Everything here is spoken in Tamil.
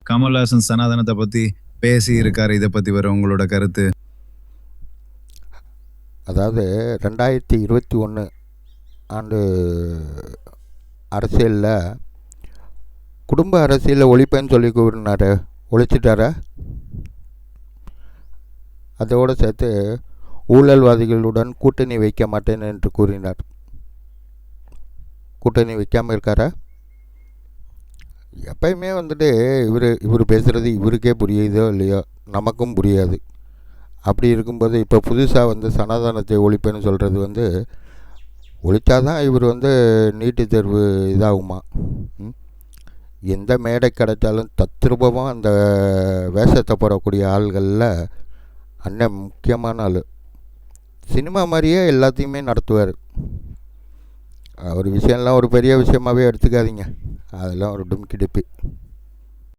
கமல்ஹாசன் சனாதனத்தை பத்தி பேசி இருக்காரு. இதை பத்தி வேற உங்களோட கருத்து? அதாவது 2021 ஆண்டு அரசியலில் குடும்ப அரசியலில் ஒழிப்பேன்னு சொல்லி கூறினார். ஒழிச்சிட்டாரா? அதோடு சேர்த்து ஊழல்வாதிகளுடன் கூட்டணி வைக்க மாட்டேன் என்று கூறினார். கூட்டணி வைக்காமல் இருக்காரா? எப்பயுமே இவர் பேசுகிறது இவருக்கே புரியுதோ இல்லையோ, நமக்கும் புரியாது. அப்படி இருக்கும்போது இப்போ புதுசாக சனாதனத்தை ஒழிப்பேன்னு சொல்கிறது ஒழித்தாதான் இவர் நீட்டு தேர்வு இதாகுமா? எந்த மேடை கிடைச்சாலும் தத்ரூபமாக அந்த வேஷத்தை போடக்கூடிய ஆள்களில் அண்ணன் முக்கியமான ஆள். சினிமா மாதிரியே எல்லாத்தையுமே நடத்துவார். ஒரு விஷயம்லாம் ஒரு பெரிய விஷயமாகவே எடுத்துக்காதீங்க. அதெல்லாம் ஒரு டும்கி டிப்பி.